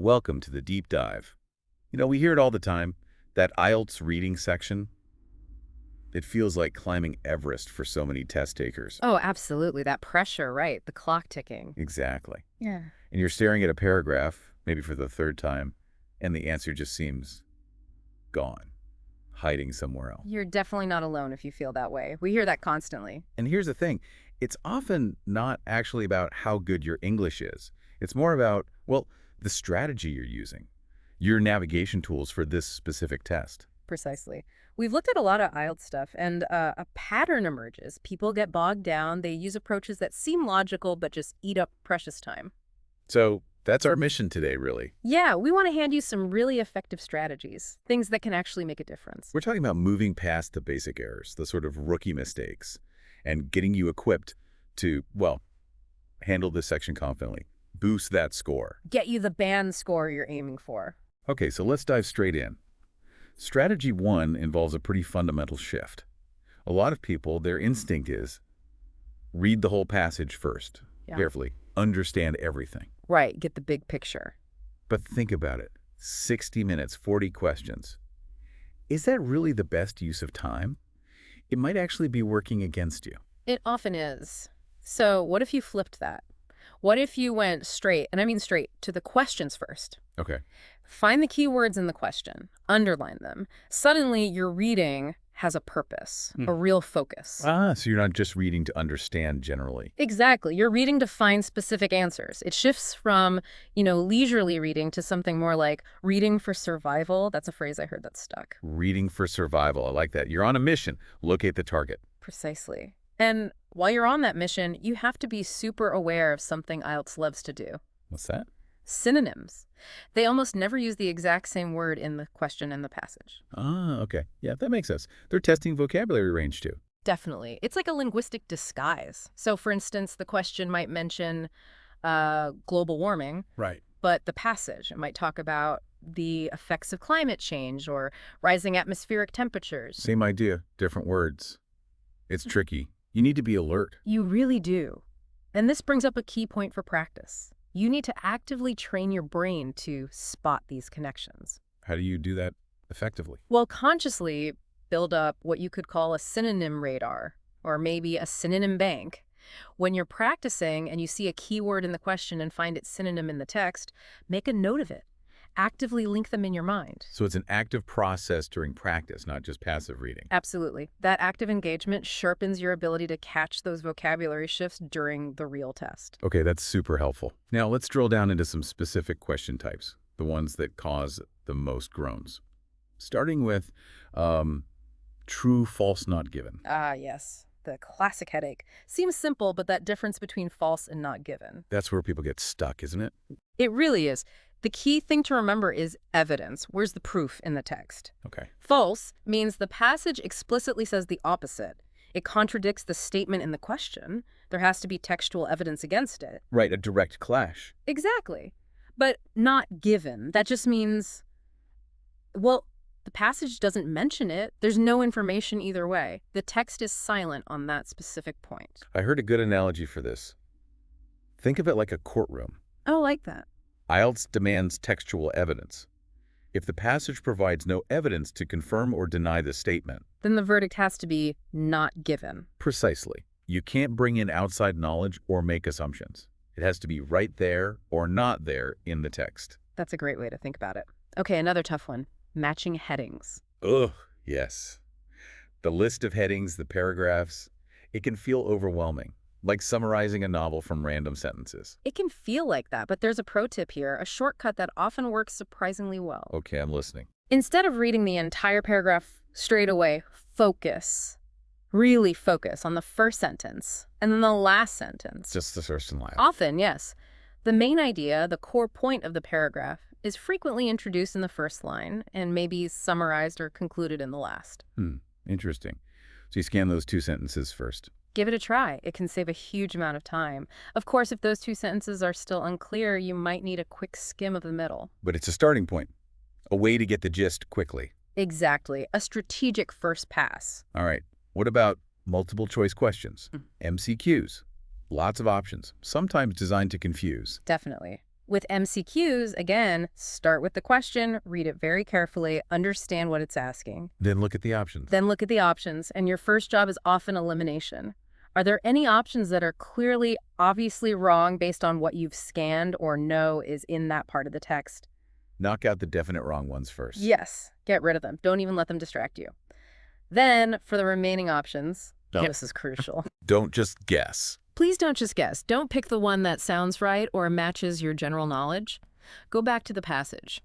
Welcome to the deep dive. We hear it all the time, that IELTS reading section. It feels like climbing Everest for so many test takers. Oh, absolutely. That pressure, right? The clock ticking. Exactly. Yeah. And you're staring at a paragraph, maybe for the third time, and the answer just seems gone, hiding somewhere else. You're definitely not alone if you feel that way. We hear that constantly. And here's the thing, it's often not actually about how good your English is. It's more about, well, the strategy you're using, your navigation tools for this specific test. Precisely. We've looked at a lot of IELTS stuff, and a pattern emerges. People get bogged down. They use approaches that seem logical but just eat up precious time. So that's our mission today, really. Yeah, we want to hand you some really effective strategies, things that can actually make a difference. We're talking about moving past the basic errors, the sort of rookie mistakes, and getting you equipped to, well, handle this section confidently. Boost that score. Get you the band score you're aiming for. Okay, so let's dive straight in. Strategy 1 involves a pretty fundamental shift. A lot of people, their instinct is read the whole passage first, Yeah. carefully, understand everything. Right, get the big picture. But think about it. 60 minutes, 40 questions. Is that really the best use of time? It might actually be working against you. It often is. So what if you flipped that? What if you went straight, and I mean straight, to the questions first? Okay. Find the keywords in the question, underline them. Suddenly, your reading has a purpose, a real focus. So you're not just reading to understand generally. Exactly. You're reading to find specific answers. It shifts from, leisurely reading to something more like reading for survival. That's a phrase I heard that stuck. Reading for survival. I like that. You're on a mission. Locate the target. Precisely. And while you're on that mission, you have to be super aware of something IELTS loves to do. What's that? Synonyms. They almost never use the exact same word in the question and the passage. Okay. Yeah, that makes sense. They're testing vocabulary range too. Definitely. It's like a linguistic disguise. So, for instance, the question might mention global warming, Right. but the passage, it might talk about the effects of climate change or rising atmospheric temperatures. Same idea, different words. It's tricky. You need to be alert. You really do. And this brings up a key point for practice. You need to actively train your brain to spot these connections. How do you do that effectively? Well, consciously build up what you could call a synonym radar, or maybe a synonym bank. When you're practicing and you see a keyword in the question and find its synonym in the text, make a note of it. Actively link them in your mind. So it's an active process during practice, not just passive reading. Absolutely. That active engagement sharpens your ability to catch those vocabulary shifts during the real test. Okay, that's super helpful. Now let's drill down into some specific question types, the ones that cause the most groans. Starting with true, false, not given. Ah, yes. The classic headache. Seems simple, but that difference between false and not given. That's where people get stuck, isn't it? It really is. The key thing to remember is evidence. Where's the proof in the text? Okay. False means the passage explicitly says the opposite. It contradicts the statement in the question. There has to be textual evidence against it. Right, a direct clash. Exactly. But not given. That just means, well, the passage doesn't mention it. There's no information either way. The text is silent on that specific point. I heard a good analogy for this. Think of it like a courtroom. Oh, like that. IELTS demands textual evidence. If the passage provides no evidence to confirm or deny the statement, Then the verdict has to be not given. precisely, you can't bring in outside knowledge or make assumptions. It has to be right there or not there in the text. That's a great way to think about it. Okay, another tough one. Matching headings. Ugh, yes. The list of headings, the paragraphs, it can feel overwhelming, like summarizing a novel from random sentences. It can feel like that, but there's a pro tip here, a shortcut that often works surprisingly well. Okay, I'm listening. Instead of reading the entire paragraph straight away, focus. Really focus on the first sentence and then the last sentence. Just the first and last. Often, yes. The main idea, the core point of the paragraph, is frequently introduced in the first line and maybe summarized or concluded in the last. Interesting. So you scan those two sentences first. Give it a try. It can save a huge amount of time. Of course, if those two sentences are still unclear, you might need a quick skim of the middle. But it's a starting point, a way to get the gist quickly. Exactly. A strategic first pass. All right. What about multiple choice questions? MCQs. Lots of options, sometimes designed to confuse. Definitely. With MCQs, again, start with the question, read it very carefully, understand what it's asking. Then look at the options. Then look at the options, and your first job is often elimination. Are there any options that are clearly, obviously wrong based on what you've scanned or know is in that part of the text? Knock out the definite wrong ones first. Yes, get rid of them. Don't even let them distract you. Then, for the remaining options, No. this is crucial. Don't just guess. Please don't just guess. Don't pick the one that sounds right or matches your general knowledge. Go back to the passage.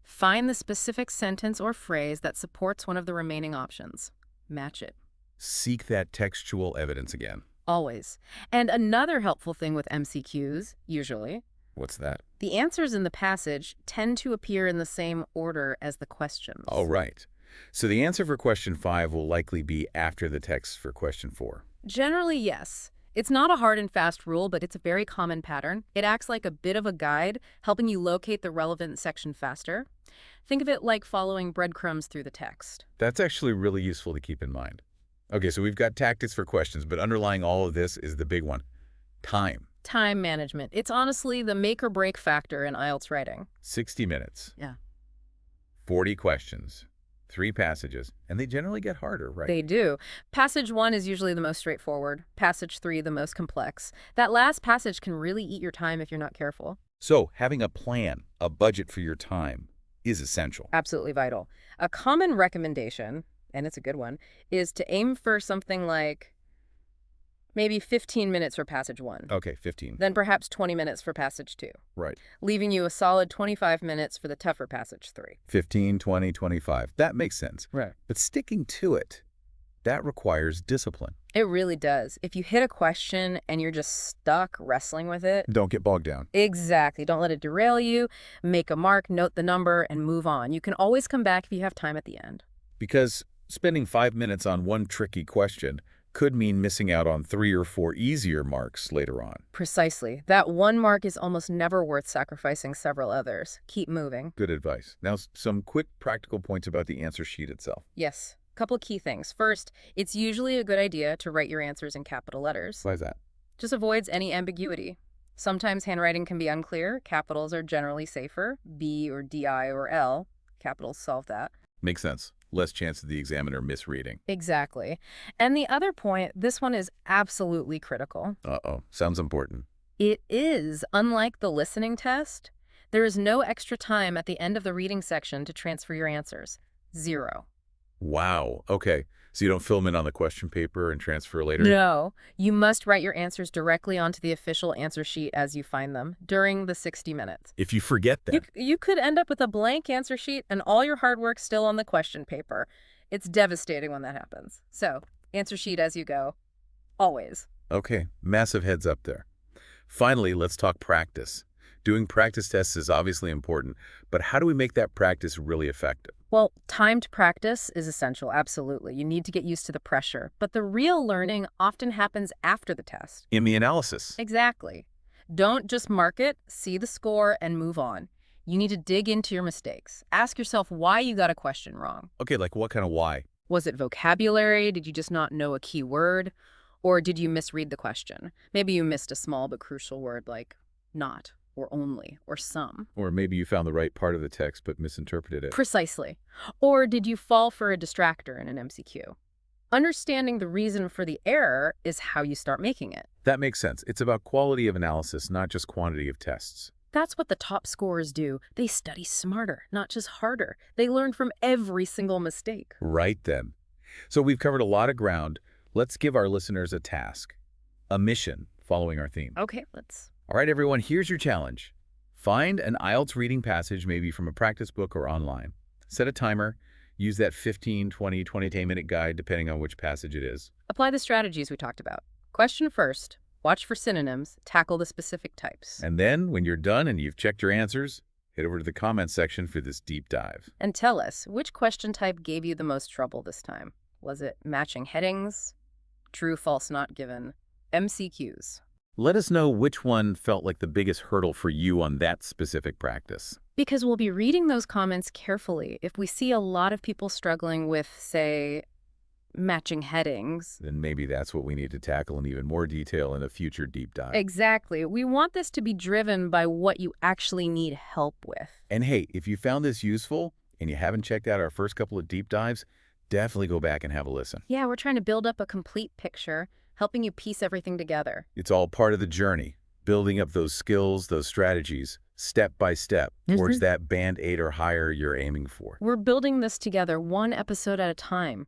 Find the specific sentence or phrase that supports one of the remaining options. Match it. Seek that textual evidence again. Always. And another helpful thing with MCQs, usually, What's that? the answers in the passage tend to appear in the same order as the questions. Oh, right. So the answer for question 5 will likely be after the text for question 4. Generally, yes. It's not a hard and fast rule, but it's a very common pattern. It acts like a bit of a guide, helping you locate the relevant section faster. Think of it like following breadcrumbs through the text. That's actually really useful to keep in mind. Okay, so we've got tactics for questions, but underlying all of this is the big one. Time. Time management. It's honestly the make or break factor in IELTS writing. 60 minutes. Yeah. 40 questions. 3 passages. And they generally get harder, right? They do. Passage 1 is usually the most straightforward. Passage 3, the most complex. That last passage can really eat your time if you're not careful. So having a plan, a budget for your time is essential. Absolutely vital. A common recommendation, and it's a good one, is to aim for something like maybe 15 minutes for passage 1. Okay, 15. Then perhaps 20 minutes for passage 2, Right. leaving you a solid 25 minutes for the tougher passage 3. 15, 20, 25. That makes sense. Right. But sticking to it, that requires discipline. It really does. If you hit a question and you're just stuck wrestling with it, Don't get bogged down. exactly. Don't let it derail you. Make a mark, note the number, and move on. You can always come back if you have time at the end. Because spending 5 minutes on one tricky question could mean missing out on 3 or 4 easier marks later on. Precisely. That one mark is almost never worth sacrificing several others. Keep moving. Good advice. Now, some quick practical points about the answer sheet itself. Yes. Couple key things. First, it's usually a good idea to write your answers in capital letters. Why is that? Just avoids any ambiguity. Sometimes handwriting can be unclear. Capitals are generally safer. B or DI or L. Capitals solve that. Makes sense. Less chance of the examiner misreading. Exactly. And the other point, this one is absolutely critical. Uh-oh. Sounds important. It is, unlike the listening test, there is no extra time at the end of the reading section to transfer your answers. 0. Wow. Okay. So you don't fill them in on the question paper and transfer later? No, you must write your answers directly onto the official answer sheet as you find them during the 60 minutes. If you forget that. You could end up with a blank answer sheet and all your hard work still on the question paper. It's devastating when that happens. So, answer sheet as you go. Always. Okay. Massive heads up there. Finally, let's talk practice. Doing practice tests is obviously important, but how do we make that practice really effective? Well, timed practice is essential, absolutely. You need to get used to the pressure. But the real learning often happens after the test. In the analysis. Exactly. Don't just mark it, see the score, and move on. You need to dig into your mistakes. Ask yourself why you got a question wrong. Okay, like what kind of why? Was it vocabulary? Did you just not know a key word? Or did you misread the question? Maybe you missed a small but crucial word like not, or only, or some. Or maybe you found the right part of the text but misinterpreted it. Precisely. Or did you fall for a distractor in an MCQ? Understanding the reason for the error is how you start making it. That makes sense. It's about quality of analysis, not just quantity of tests. That's what the top scorers do. They study smarter, not just harder. They learn from every single mistake. Right then. So we've covered a lot of ground. Let's give our listeners a task, a mission following our theme. Okay, let's... All right, everyone, here's your challenge. Find an IELTS reading passage, maybe from a practice book or online. Set a timer. Use that 15, 20, 20-minute guide, depending on which passage it is. Apply the strategies we talked about. Question first. Watch for synonyms. Tackle the specific types. And then, when you're done and you've checked your answers, head over to the comments section for this deep dive. And tell us, which question type gave you the most trouble this time? Was it matching headings? True, false, not given? MCQs? Let us know which one felt like the biggest hurdle for you on that specific practice. Because we'll be reading those comments carefully. If we see a lot of people struggling with, say, matching headings. Then maybe that's what we need to tackle in even more detail in a future deep dive. Exactly. We want this to be driven by what you actually need help with. And hey, if you found this useful and you haven't checked out our first couple of deep dives, definitely go back and have a listen. Yeah, we're trying to build up a complete picture, helping you piece everything together. It's all part of the journey, building up those skills, those strategies, step by step, towards that band 8 or higher you're aiming for. We're building this together one episode at a time.